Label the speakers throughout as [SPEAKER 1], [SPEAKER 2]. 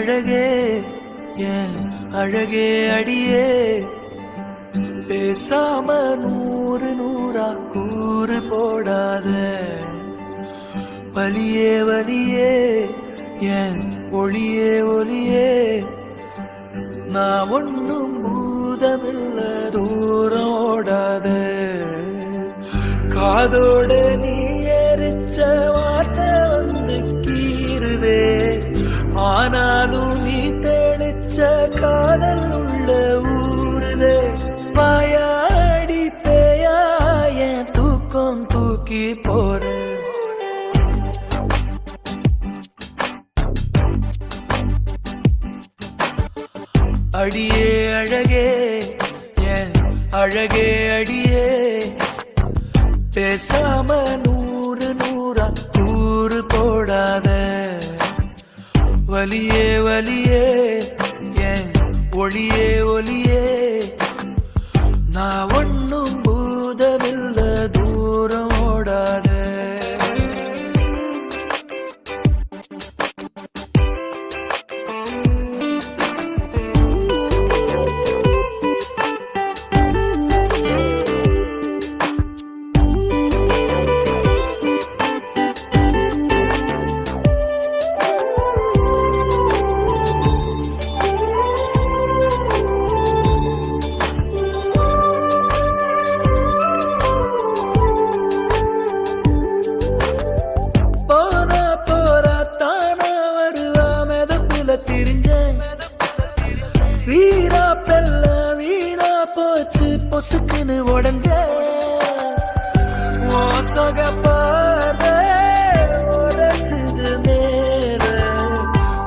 [SPEAKER 1] அழகே என் அழகே அடியே பேசாம நூறு நூறா கூறு போடாத வலியே வலியே என் ஒளியே ஒளியே நான் ஒன்னும் பூதமில்ல தூரம் ஓடாத காதோட நீ எரிச்ச வார்த்தை வந்து கீறுதே ஆனாலும் நீ தெளிச்ச காதல் உள்ள ஊறுதே வாயாடி பேயா என் தூக்கம் தூக்கி போற அடியே அழகே என் அழகே அடியே பேசாம நூறு நூறா கூறு போடாத வலியே வலியே என் ஒளியே ஒளியே நான் ஒன்னும் பூதமில்ல தூரம் ஓடாத வீரா பெல்ல வீணா போச்சு பொசுக்குன்னு உடஞ்ச சொகப்பார உரசுது மேல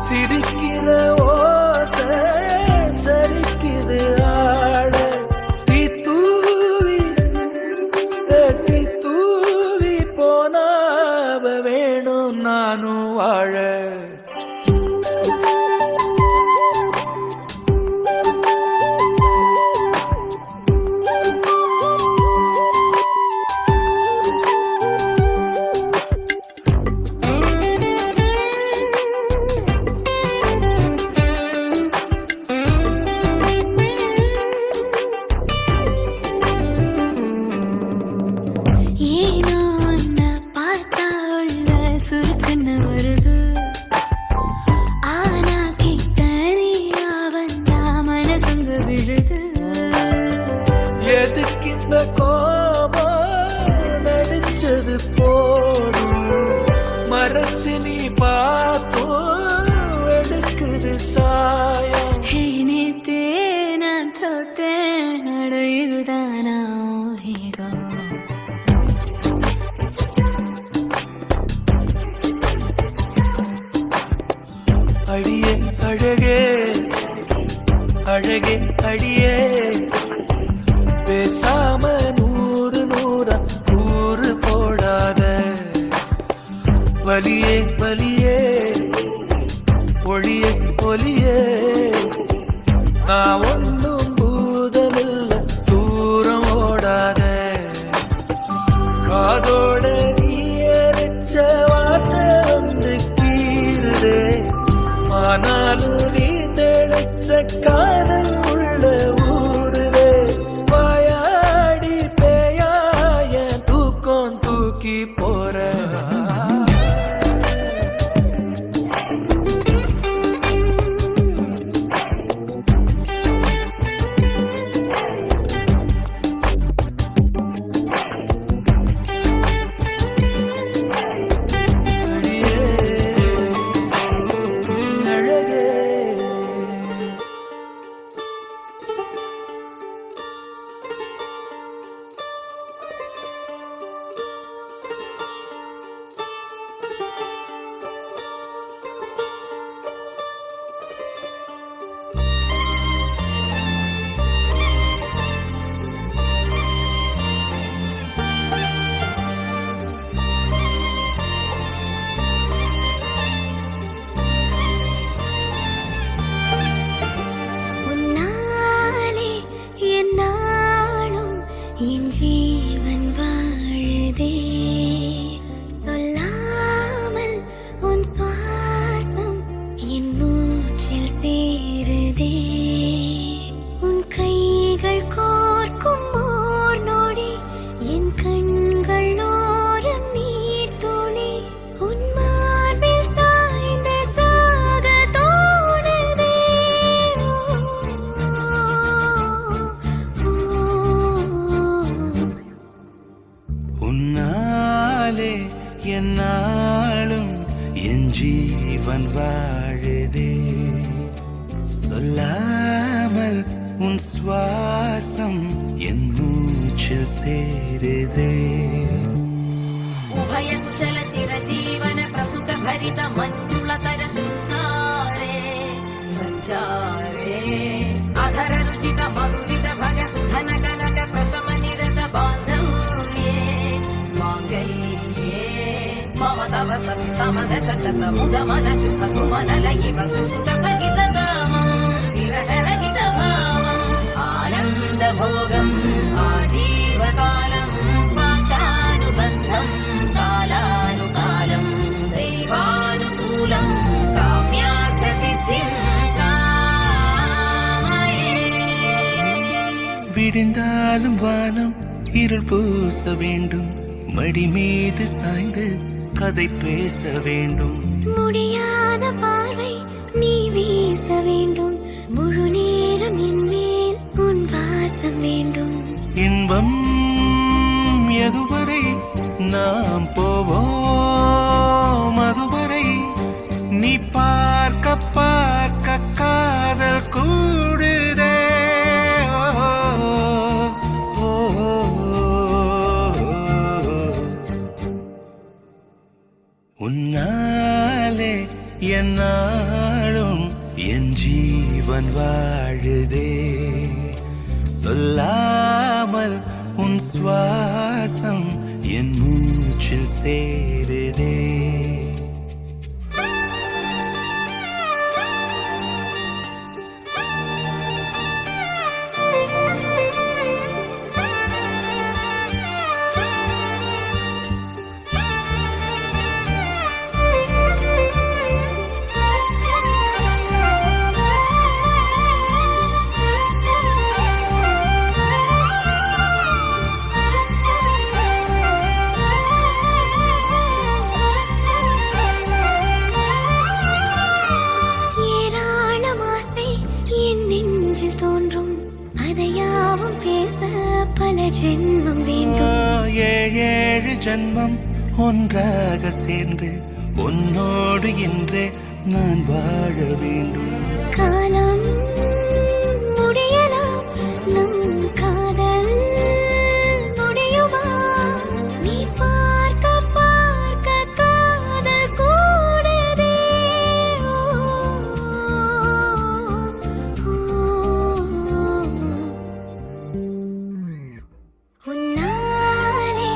[SPEAKER 1] சிரிக்கிற ஓச சரிக்குது ஆட தீ தூவி போனாவ வேணும் நானும் வாழ எதுக்கு இந்த கோபம் நடிச்சது போடும் மறைச்சு நீ பார்த்தும் எடுக்குது சாயம்
[SPEAKER 2] நேத்தே நான் தோத்தேன் இதுதானா
[SPEAKER 1] அடியே அழகே அழகே அடியே பேசாம நூறு நூறா கூறு போடாத வலியே வலியே ஒளியே ஒளியே நான் ஒன்னும் பூதமில்ல தூரம் ஓடாத காதோட நீ எரிச்ச வார்த்தை வந்து கீறுதே ஆனாலும் நீ தெளிச்ச காதல் உள்ள ஊறுதே வாயாடி பேயா என் தூக்கம் தூக்கி போற என்னாலும் என் ஜீவன் வாழுதே சொல்லாமல் உன் சுவாசம் என் மூச்சில் சேருதே
[SPEAKER 2] उभय कुशल चिरजीवन प्रसुत भरित मञ्जुलतर शृङ्गारे सञ्चारे अधर रुचित मधुरित भग सुधन कनक प्रशम निरत बान्धव्ये माङ्गल्ये मम तव सति समदश शत मुद मन शुभ सुमन लयिव सुसुत सहित कामं विरह रहित भावम् आनन्द भोगम् आजीवकालम् पाशानुबन्धम् कालानुकालम् दैवानुकूलम् काम्यार्थसिद्धिम् कामये
[SPEAKER 1] விடிந்தாலும் வானம் இருள் பூச வேண்டும் மடி மீது சாய்ந்து கதை பேச வேண்டும்
[SPEAKER 3] முடியாத பார்வை நீ வீச வேண்டும் முழு நேரம் என் மேல் உன் வாசம் வேண்டும்
[SPEAKER 1] இன்பம் எதுவரை நாம் போவோம் அதுவரை நீ பார்க்க பார்க்க காதல் கூடுதே ஓ, ஓ, உன்னாலே என்னாலும் என் ஜீவன் வாழுதே சொல்லாமல் உன் சுவாசம் என் மூச்சில் சேருதே
[SPEAKER 3] ஏராளம் ஆசை என் நெஞ்சில் தோன்றும் அதையாவும் பேச பல ஜென்மம் வேண்டும்
[SPEAKER 1] ஏழு ஜன்மம் ஒன்றாக சேர்ந்து உன்னோடு இன்றே நான் வாழ வேண்டும்
[SPEAKER 3] காலம் முடியலாம் நம் காதல் முடியுமா நீ பார்க்க பார்க்க காதல் கூடுதே உன்னாலே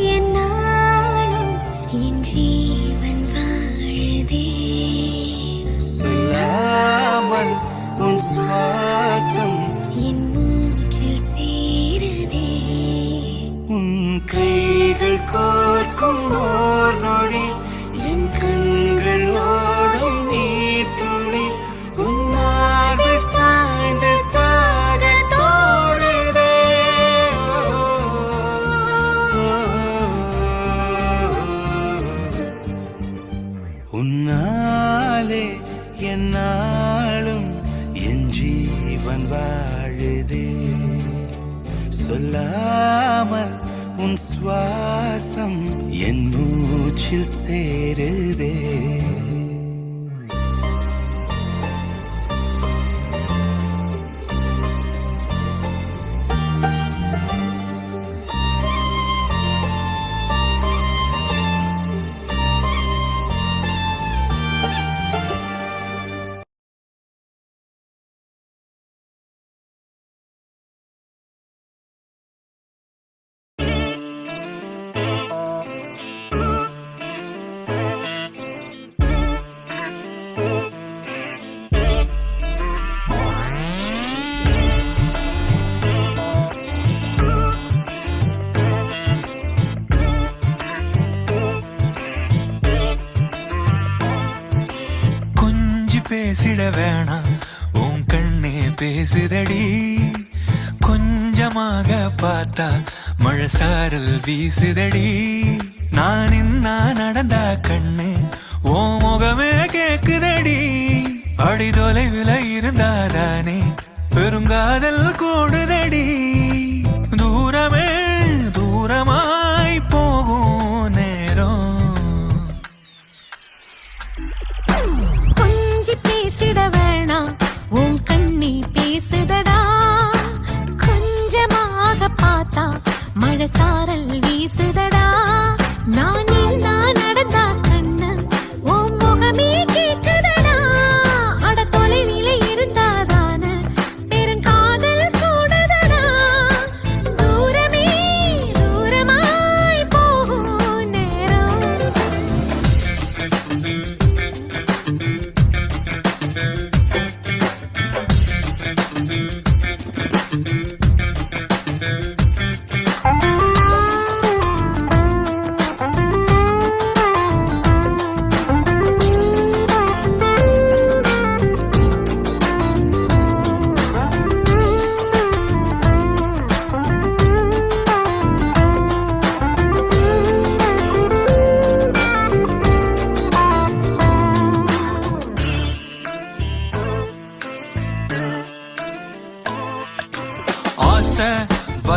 [SPEAKER 3] என்னாலும் என் ஜீவன் வாழுதே
[SPEAKER 1] சொல்லாமல் உன் சுவாசம்
[SPEAKER 3] என் மூச்சில் சேருதே
[SPEAKER 1] உன் கைகள் கோர்க்கும் ஓர் நொடி என் கண்கள் ஓடும் நீர் துளி உன்னாக சாய்ந்து சாக தோடுதே உன்னாலே என்னாலும் என் ஜீவன் வாழுதே சொல்லாமல் உன் சுவாசம் என் மூச்சில் சேருதே
[SPEAKER 4] பேசிட வேணாம் உன் கண்ணே பேசுதடி கொஞ்சமாக பார்த்தா மழை சாரல் வீசுதடி நான் இன்னா நடந்தா கண்ணு ஓ முகமே கேக்குதடி அடி தொலைவில் இருந்தாதானே பெருங்காதல் கூடுதடி தூரமே தூரமாய் போகும் நேரம்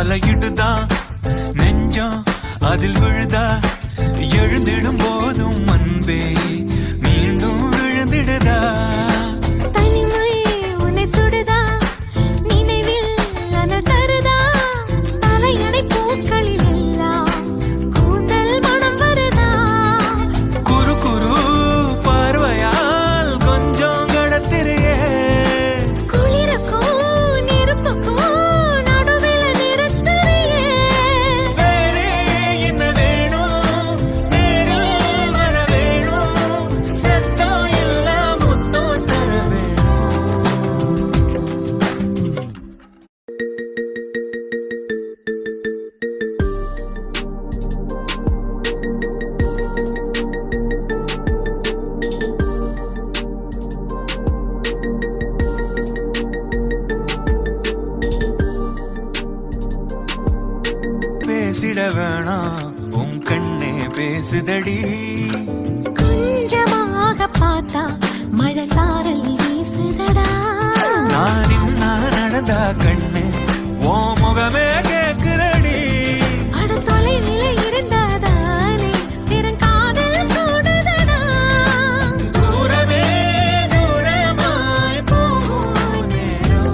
[SPEAKER 4] அலையிடுதான் நெஞ்சம் அதில் விழுதா எழுந்திடும் போதும் அன்பே மீண்டும் விழுந்திடுதா
[SPEAKER 3] தனிமை உன்னை சுடுதா நினைவில் அனல் தருதா தலையணை பூக்களில் எல்லாம் கூந்தல் மனம் வருதா
[SPEAKER 4] குறு குறு பார்வையால் கொஞ்சம் கடத்திரியே
[SPEAKER 3] குளிருக்கும் நெருப்புக்கும் நடுவில் நிறுத்தறியே
[SPEAKER 4] வேறே என்ன வேணும் நேரில் வர வேணும் சத்தம் எல்லாம் முத்தம் தர வேணும் பேசிட வேணாம் உன் கண்ணே பேசுதடி
[SPEAKER 3] கொஞ்சமாக பார்த்தா மழை சாரல் வீசுதடா
[SPEAKER 4] நான் நின்னா நடந்தா கண்ணு ஓ முகமே கேக்குதடி
[SPEAKER 3] அட தொலைநிலை இருந்தாதானே பெருங்காதல் கூடுதடா
[SPEAKER 4] தூரமே தூரமாய் போகும் நேரம்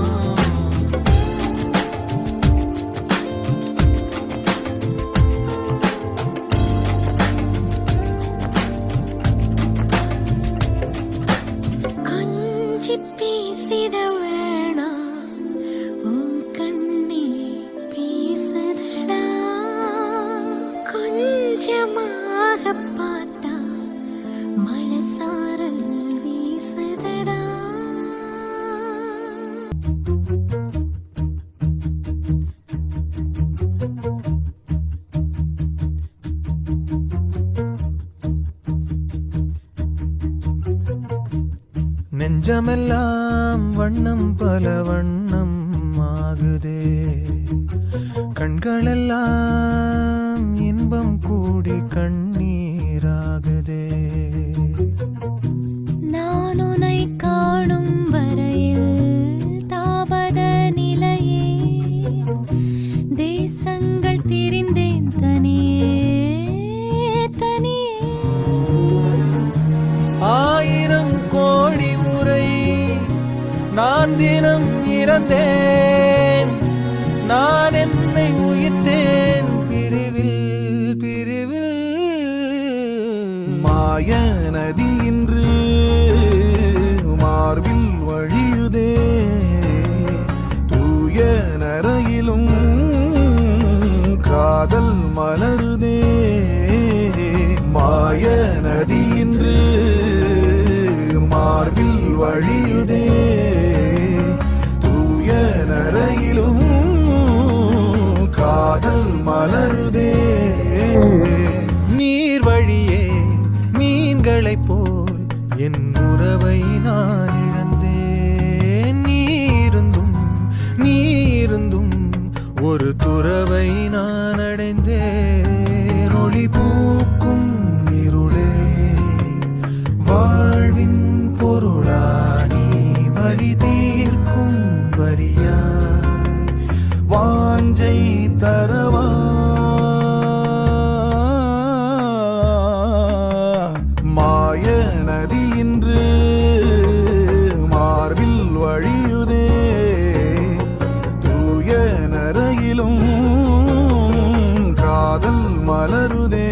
[SPEAKER 3] கொஞ்சி பேசிட வேணாம் உன் கண்ணே பேசுதடா கொஞ்சமாக பார்த்தா மழை சாரல் வீசுதடா
[SPEAKER 1] நெஞ்சமெல்லாம் வண்ணம் பல வண்ணம் ஆகுதே கண்களெல்லாம் இன்பம் கூடி கண்ணீராகுதே
[SPEAKER 3] நான் உன்னை காணும் வரையில் தாபத நிலையே தேசங்கள் திரிந்தேன் தனியே தனியே
[SPEAKER 1] ஆயிரம் கோடி முறை நான் தினம் இறந்தேன் நான் என்னை உயிர்த்தேன் பிரிவில் பிரிவில் மாய நதி இன்று மார்பில் வழியுதே தூய நரையிலும் காதல் மலருதே மாய நதி இன்று மார்பில் வழியுதே தூய நரையிலும் காதல் மலருதே நீர் வழியே மீன்களைப் போல் என் உறவை நான் இழந்தேன் நீருந்தும் ஒரு துறவை நான் அடைந்தேன் ஒளி பூக்கும் இருளே வாழ்வின் பொருளானி வலி தீர்க்கும் வரியா வாஞ்சை தரவா மாய நதி இன்று மார்பில் வழியுதே தூய நரையிலும் காதல் மலருதே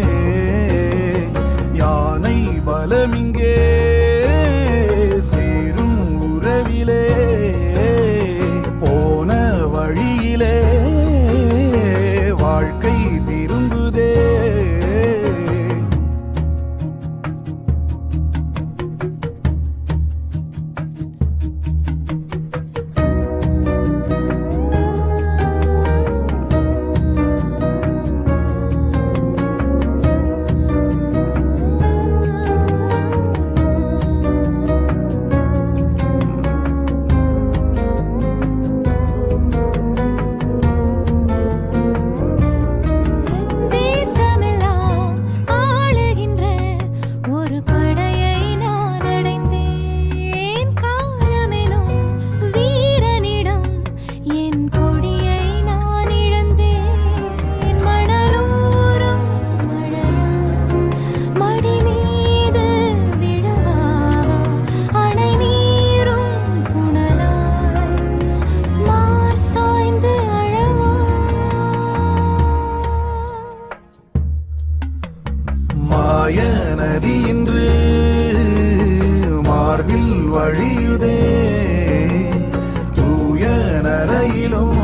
[SPEAKER 1] மாய நதி இன்று மார்பில் வழியுதே தூய நரையிலும்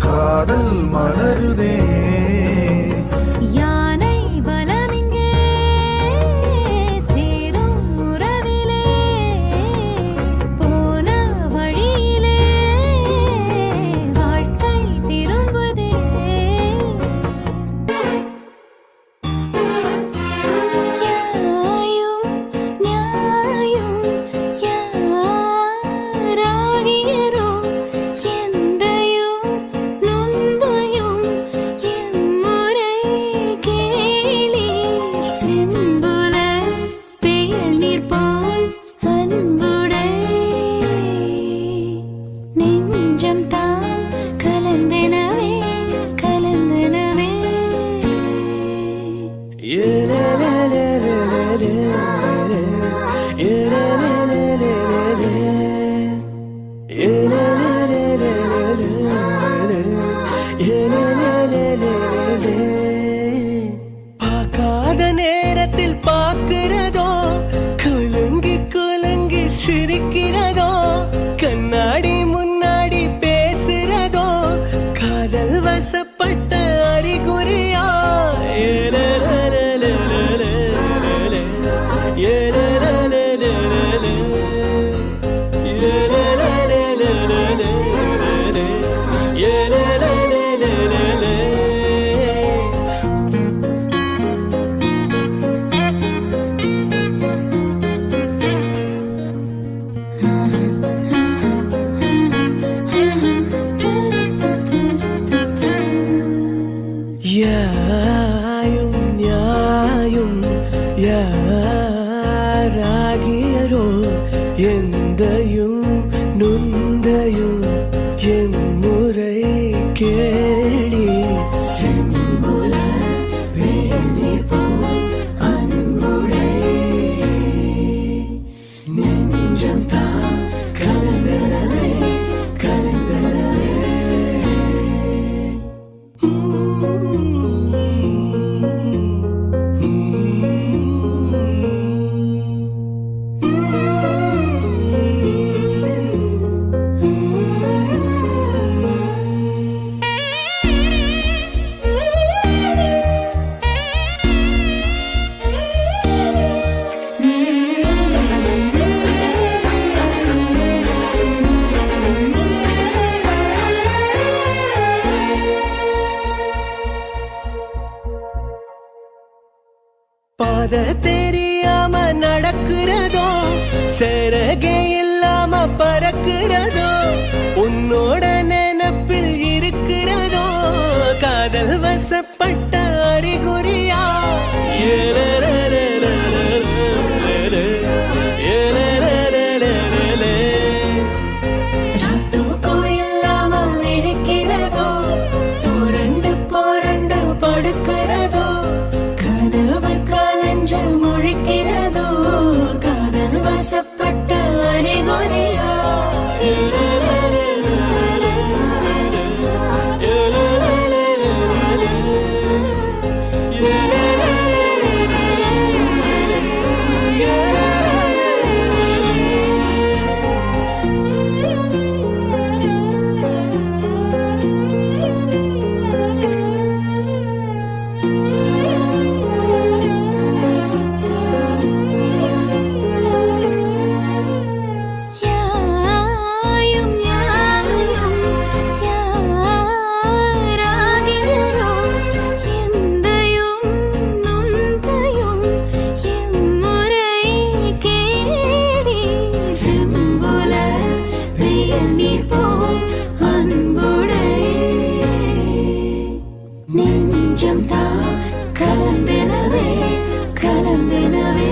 [SPEAKER 1] காதல் மலருதே
[SPEAKER 3] யானை பலமிங்கே சேரும் உறவிலே போன வழியிலே வாழ்க்கை திரும்புதே யாயும் நியாயும் யாராகியரோ எந்தையும் நொந்தையும் எம்முறை கேளி செம்புல பெயல் நீர் போல் அன்புடை நெஞ்சம் தான் கலந்தனவே கலந்தனவே
[SPEAKER 5] பார்க்காத நேரத்தில் பார்க்கிறதோ குலுங்கி குலுங்கி சிரிக்கிறதோ கண்ணாடி முன்னாடி பேசுறதோ காதல் வசப்பட்ட அறிகுறியா யாயும் நியாயும் யாராகியரோ எந்தையும் நுந்தையும் எம்முறை கேளி செம்புல வேணி போல் அன்புடை நெஞ்சம் தான் கலந்தனவே கலந்தனவே பாத தெரியாம நடக்கிறதோ சிறகே இல்லாம பறக்கிறதோ உன்னோட நினப்பில் இருக்கிறதோ காதல் வசப்பட்ட அறிகுறியா இல்லாம விழிக்கிறதோ புரண்டு புரண்டு படுக்கிறதோ கனவு கலஞ்சு முழிக்கிறதோ காதல் வசப்பட்ட அறிகுறியா யாயும் நியாயும் யாராகியரோ எந்தையும் நொந்தையும் எம்முறை கேளி செம்புல பெயல் நீர் போல் அன்புடை நெஞ்சம் தான் கலந்தனவே கலந்தனவே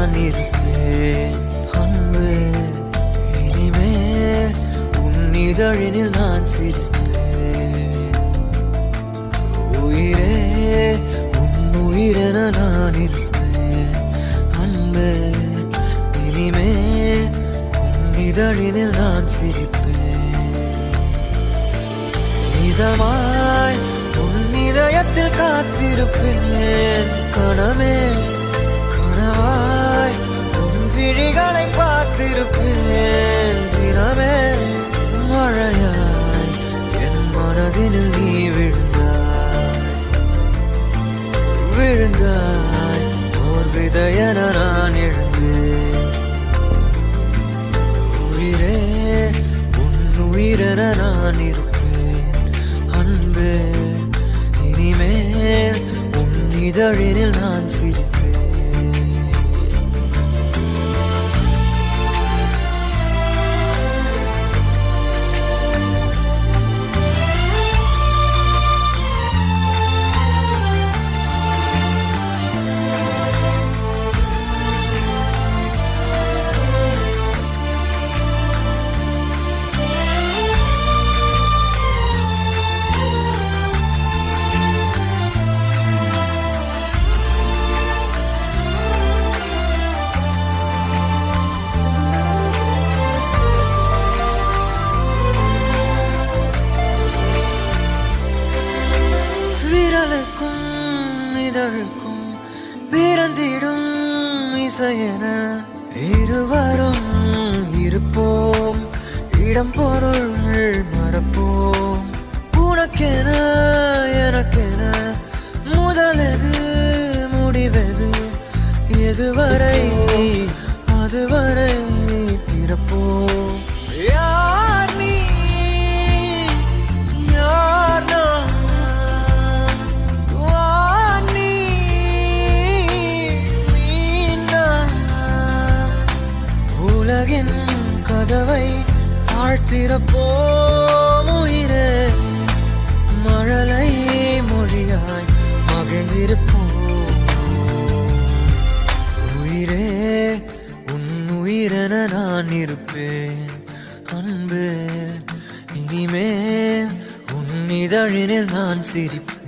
[SPEAKER 1] நான் இருப்பேன் அன்பு. இனிமேல் உன் இதழினில் நான் சிரிப்பேன் உயிரே, உன் உயிரென நான் இருப்பேன் அன்பு. இனிமேல் உன் இதழினில் நான் சிரிப்பேன் இதமாய் உன் இதயத்தில் காத்திருப்பேன் கனவே, கனவாய் உன் விழிகளை பார்த்திருப்பேன் தினமே. மழையாய் என் மனதினில் நீ விழுந்தாய் ஓர் விதையென நான் எழுந்தேன் உயிரே, உன் உயிரென நான் இருப்பேன் அன்பு. இனிமேல் உன் இதழினில் நான் சிரிப்பேன். விரலுக்கும் இதழுக்கும் பிறந்திடும் இசையென இருவரும் இருப்போம், இடம் பொருள் மறப்போம். உனக்கென எனக்கென முதலெது முடிவெது, எதுவரை அதுவரை பிறப்போம். யார் நீ யார் நான், வானி நீ நான். உலகின் கதவை தாழ்த்திறப்போம் உயிரே, மழலை மொழியாய் மகிழ்ந்திருப்போம் உயிரே, உன் உயிரென நான் இருப்பேன் அன்பு. இனிமேல் உன் இதழினில் நான் சிரிப்பேன்.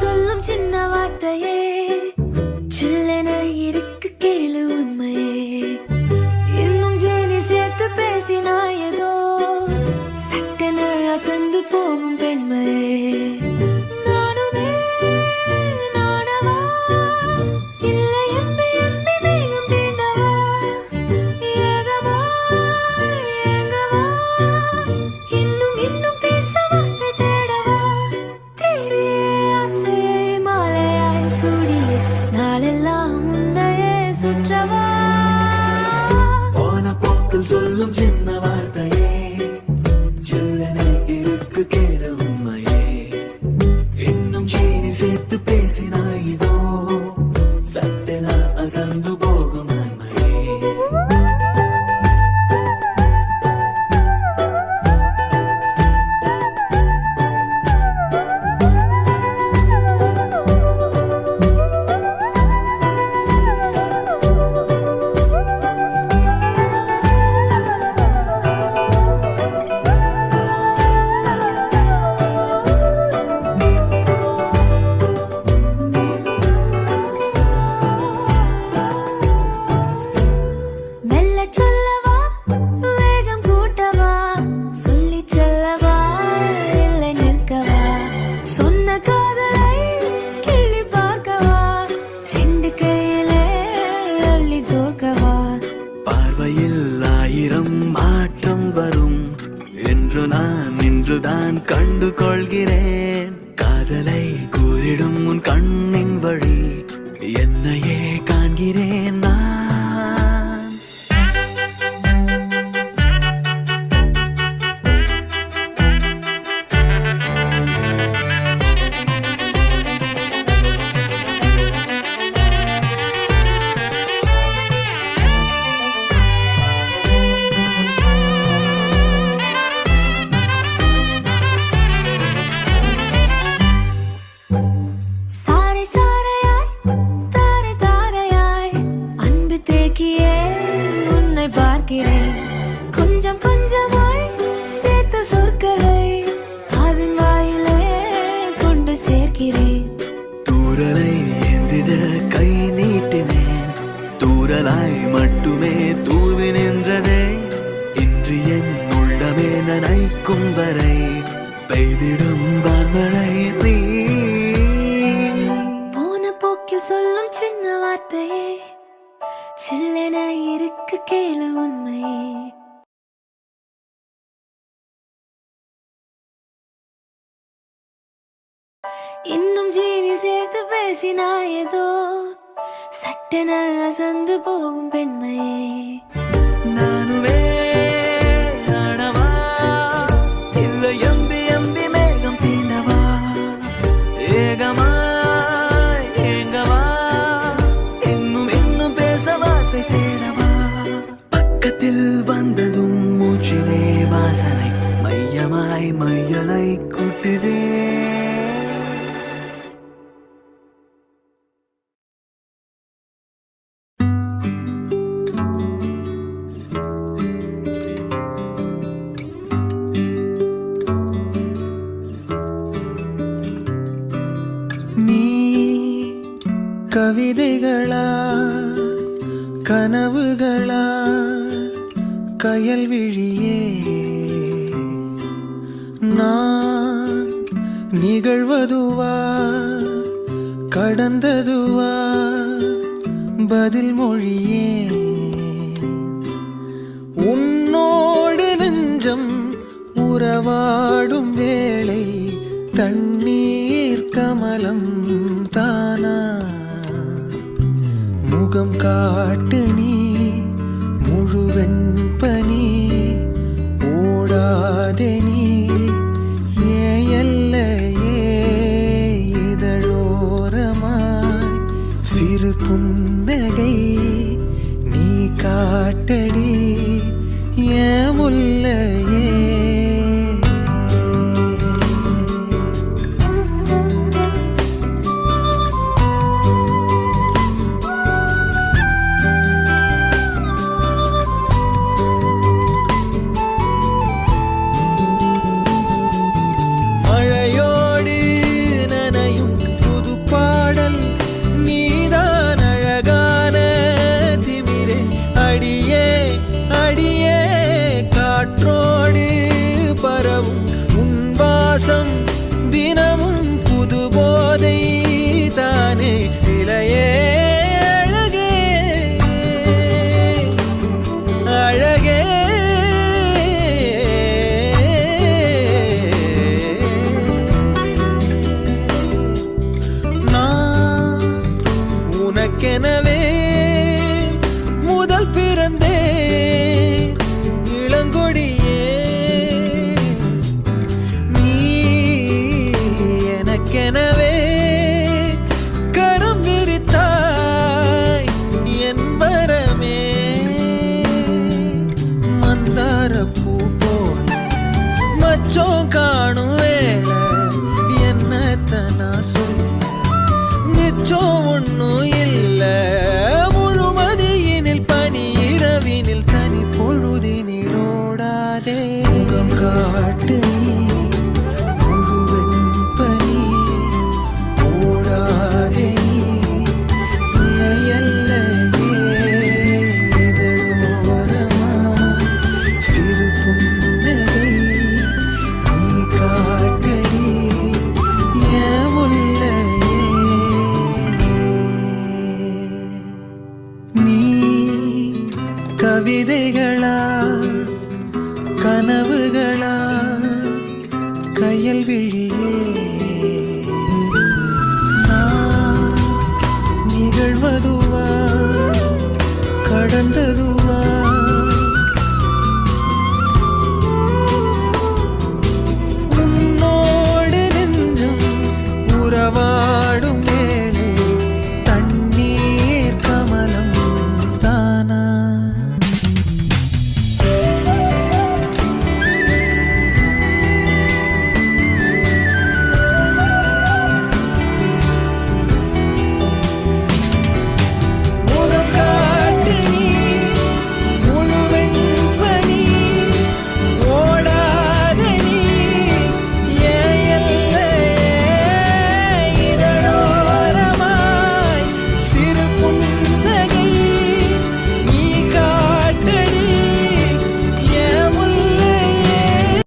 [SPEAKER 3] சொல்லும் சின்ன வார்த்தையே சில்லென இருக்கு கேளு உண்மையே. இன்னும் ஜேனி சேர்த்து பேசினாய் ஏதோ சட்டென அசந்து போகும் பெண்மையே. நானுமே நானவா இல்லை எம்பி எம்பி வேகம் தீண்டவா, ஏகவா ஏங்கவா இன்னும் இன்னும் பேச வார்த்தை தேடவா. தேடியே ஆசையை மாலையாய் சூடியே நாளெல்லாம் உன்னையே சுற்றவா.
[SPEAKER 1] போன போக்கில் சொல்லும் சின்ன வார்த்தையே சில்லென இருக்கு கேளு உண்மையே. இன்னும் சீனி சேர்த்து பேசினாய் இதோ சட்டென அசந்து போகும் நன்மையே. தேடிடும் உன் கண்ணின் வழி என்னையே காண்கிறேன் நான்.
[SPEAKER 5] சாரை சாரையாய் தாரை தாரையாய் அன்பு தேக்கியே உன்னை பார்க்கிறேன். கொஞ்சம் கொஞ்சமாய் சேர்த்த சொற்களை காதின் வாயிலே கொண்டு சேர்க்கிறேன்.
[SPEAKER 1] தூரலை ஏந்திட கை நீட்டினேன், தூரலாய் மட்டுமே தூவி நின்றதே. இன்று என் உள்ளமே நனைக்கும் வரை பெய்திடும் வான்மழை நீ.
[SPEAKER 5] போன போக்கில் சொல்லும் சின்ன வார்த்தையே சில்லென இருக்கு கேளு உண்மையே. இன்னும் ஜீனி சேர்த்து பேசினாய் ஏதோ சட்டென அசந்து போகும் பெண்மையே.
[SPEAKER 1] நானுவே நானவா இல்லை எம்பி எம்பி மேகம் தீண்டவா, ஏகமாய் ஏங்கவா இன்னும் இன்னும் பேச வார்த்தை தேடவா. பக்கத்தில் வந்ததும் மூச்சிலே வாசனை மையமாய் மையலை கூட்டுதே. நீ கவிதைகளா கனவுகளா கயல் விழியே, நான் நிகழ்வதுவா கடந்ததுவா பதில் மொழியே. உன்னோடு நெஞ்சம் உறவாடும் வேளை தண்ணீர் கமலம் தானா. முகம் காட்டு நீ முழுவெண் பனி ஓடாதே நீ ஏல்லையே. இதழோரமாய் சிறு புன்னகை நீ காட்டடி ஏன் முல்லையே. மழையோடு நனையும் புது பாடல் நீதான் அழகான திமிரே. அடியே அடியே காற்றோடு பரவும் உன் வாசம் தினமும் புது போதை தானே. சிலையே அழகே அழகே நான் உனக்கெனவே முதல் பிறந்தே இளங்கொடியே. நீ எனக்கெனவே கரம் விரித்தாய் என் வரமே. மந்தார பூ போல மச்சம் காணும் வேளை என்னத்தனா சொல்ல மிச்சம் ஒன்னும் இல்ல. முழுமதியினில் பனி இரவினில் தனி பொழுதினில் ஓடாதே. முகம் காட்டு நீ முழுவெண் பனி ஓடாதே நீ எல்லையே. இதழோரமாய் சிறு புன்னகை நீ காட்டடி ஏன் முல்லையே. நீ கவிதைகளா கனவுகளா கயல் விழி